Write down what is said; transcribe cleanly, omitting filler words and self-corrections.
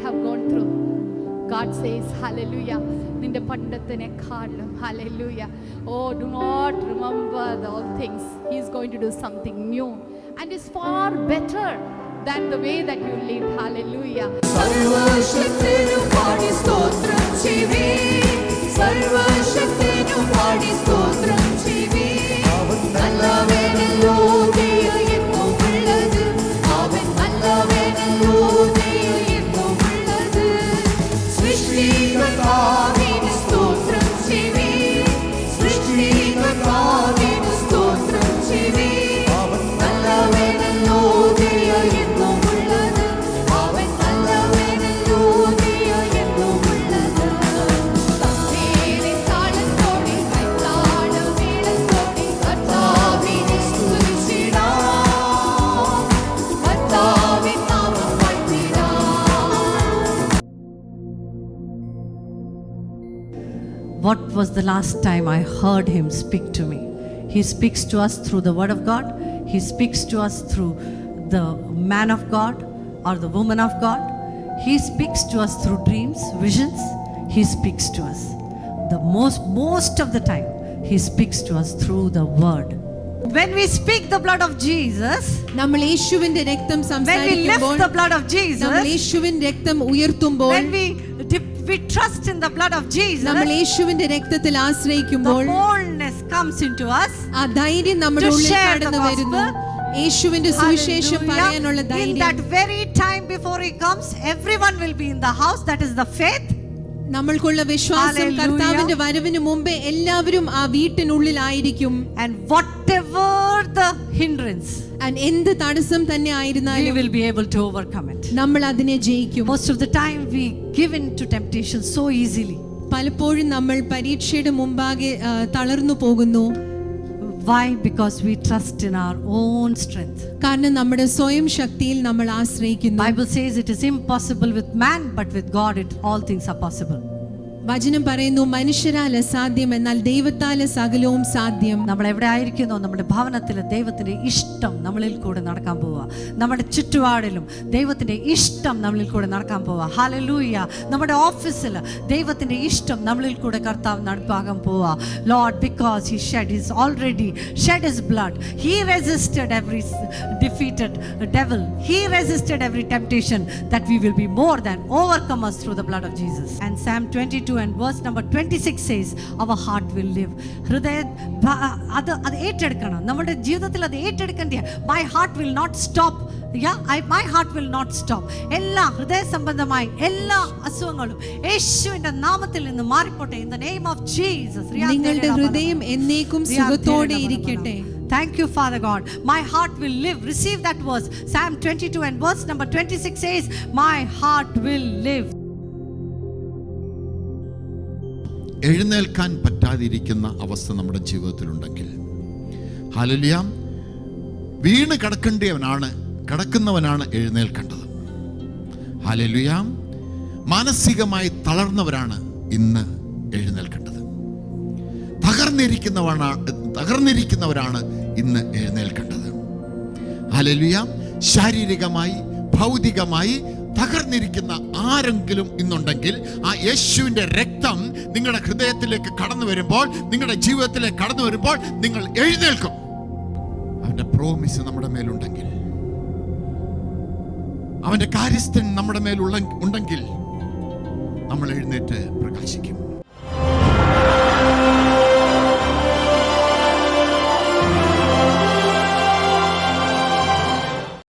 have gone through, God says, hallelujah, ninde pandathine-kaalum, hallelujah. Oh, do not remember the old things. He is going to do something new and is far better than the way that you lived, hallelujah. സർവശക്തനു പാടി സ്തോത്രം ചെയ്യുവീൻ, സർവശക്തനു പാടി സ്തോത്രം ചെയ്യുവീൻ. അവൻ നല്ലവനല്ലോ, ദയ എന്നും ഉള്ളത്. അവൻ നല്ലവനല്ലോ, ദയ എന്നും ഉള്ളത്. സൃഷ്ടികർത്താവിന് സ്തോത്രം ചെയ്യുവീൻ, സൃഷ്ടികർത്താവിന് സ്തോത്രം ചെയ്യുവീൻ. അവൻ നല്ലവനല്ലോ, ദയ എന്നും ഉള്ളത്. അവൻ നല്ലവനല്ലോ, ദയ എന്നും ഉള്ളത്. തമ്പേരിൻ താളത്തോടെ കൈത്താളം മേളത്തോടെ കർത്താവിനെ സ്തുതിച്ചിടാം, കർത്താവിൻ നാമം വാഴ്ത്തിടാം. What was the last time I heard him speak to me? He speaks to us through the word of God. He speaks to us through the man of God or the woman of God. He speaks to us through dreams, visions. He speaks to us. The most of the time, he speaks to us through the word. When we speak the blood of Jesus, നമ്മൾ യേശുവിന്റെ രക്തം when we സംസാരിക്കുമ്പോൾ, lift the blood of നമ്മൾ Jesus, യേശുവിന്റെ രക്തം ഉയർത്തുമ്പോൾ, when we trust in the blood of Jesus, നമ്മൾ യേശുവിന്റെ രക്തത്തിൽ the ആശ്രയിക്കുമ്പോൾ boldness comes into us. ആ ധൈര്യം നമ്മുടെ To ഉള്ളിൽ share the കടന്നു വരുന്നു. gospel. യേശുവിന്റെ സുവിശേഷം പറയാനുള്ള Hallelujah. In that ധൈര്യം. very time before he comes, everyone will be in the house. That is the faith. നമ്മൾക്കുള്ള വിശ്വാസം, Hallelujah. കർത്താവിന്റെ വരവിന് മുമ്പേ എല്ലാവരും ആ വീട്ടിനുള്ളിലായിരിക്കും. And whatever the hindrance, എന്ത് തടസ്സം തന്നെ we ആയിരുന്നാലും will be able to overcome it. നമ്മൾ അതിനെ ജയിക്കും. Most of the time we give in to temptation so easily. പലപ്പോഴും നമ്മൾ പരീക്ഷയുടെ മുമ്പാകെ തളർന്നു പോകുന്നു. Why? Because we trust in our own strength. കാരണം നമ്മുടെ സ്വയം ശക്തിയിൽ നമ്മൾ ആശ്രയിക്കുന്നു. Bible says it is impossible with man, but with God all things are possible. വചനം പറയുന്നു, മനുഷ്യരാൽ അസാധ്യം, എന്നാൽ ദൈവത്താൽ സകലവും സാധ്യം. നമ്മൾ എവിടെ ആയിരിക്കുന്നോ നമ്മുടെ ഭവനത്തിൽ ദൈവത്തിൻ്റെ ഇഷ്ടം നമ്മളിൽ കൂടെ നടക്കാൻ പോവുക. നമ്മുടെ ചുറ്റുപാടിലും ദൈവത്തിൻ്റെ ഇഷ്ടം നമ്മളിൽ കൂടെ നടക്കാൻ പോവുക. ഹല്ലേലൂയ. നമ്മുടെ ഓഫീസിൽ ദൈവത്തിൻ്റെ ഇഷ്ടം നമ്മളിൽ കൂടെ കർത്താവ് നടപ്പാക്കാൻ പോവുക. Lord, because he already shed his blood, he resisted every defeated devil, he resisted every temptation, that we will be more than overcomers through the blood of Jesus. And Psalm 22 and verse number 26 says, our heart will live. ഹൃദയ അത് ഏറ്റെടുക്കണം. നമ്മുടെ ജീവിതത്തിൽ അത് ഏറ്റെടുക്കേണ്ട. My heart will not stop. My heart will not stop. എല്ലാ ഹൃദയ സംബന്ധമായ എല്ലാ അസുഖങ്ങളും യേശുവിന്റെ നാമത്തിൽ നിന്ന് മാറിപ്പോട്ടെ. In the name of Jesus. നിങ്ങളുടെ ഹൃദയം എന്നേക്കും സുഖത്തോടെ ഇരിക്കട്ടെ. Thank you, Father God. My heart will live. Receive that verse. Psalm 22 and verse number 26 says, my heart will live. എഴുന്നേൽക്കാൻ പറ്റാതിരിക്കുന്ന അവസ്ഥ നമ്മുടെ ജീവിതത്തിലുണ്ടെങ്കിൽ, ഹല്ലേലൂയ, വീണ് കിടക്കുന്നവനാണ് എഴുന്നേൽക്കേണ്ടത്. ഹല്ലേലൂയ. മാനസികമായി തളർന്നവരാണ് ഇന്ന് എഴുന്നേൽക്കേണ്ടത്. തകർന്നിരിക്കുന്നവരാണ് ഇന്ന് എഴുന്നേൽക്കേണ്ടത്. ഹല്ലേലൂയ. ശാരീരികമായി ഭൗതികമായി തകർന്നിരിക്കുന്ന ആരെങ്കിലും ഇന്നുണ്ടെങ്കിൽ, ആ യേശുവിൻ്റെ രക്തം നിങ്ങളുടെ ഹൃദയത്തിലേക്ക് കടന്നു വരുമ്പോൾ, നിങ്ങളുടെ ജീവിതത്തിലേക്ക് കടന്നു വരുമ്പോൾ നിങ്ങൾ എഴുന്നേൽക്കും. അവൻ്റെ പ്രോമിസ് നമ്മുടെ മേലുണ്ടെങ്കിൽ, അവൻ്റെ കാര്യസ്ഥൻ നമ്മുടെ മേലുണ്ടെങ്കിൽ നമ്മൾ എഴുന്നേറ്റ് പ്രകാശിക്കും.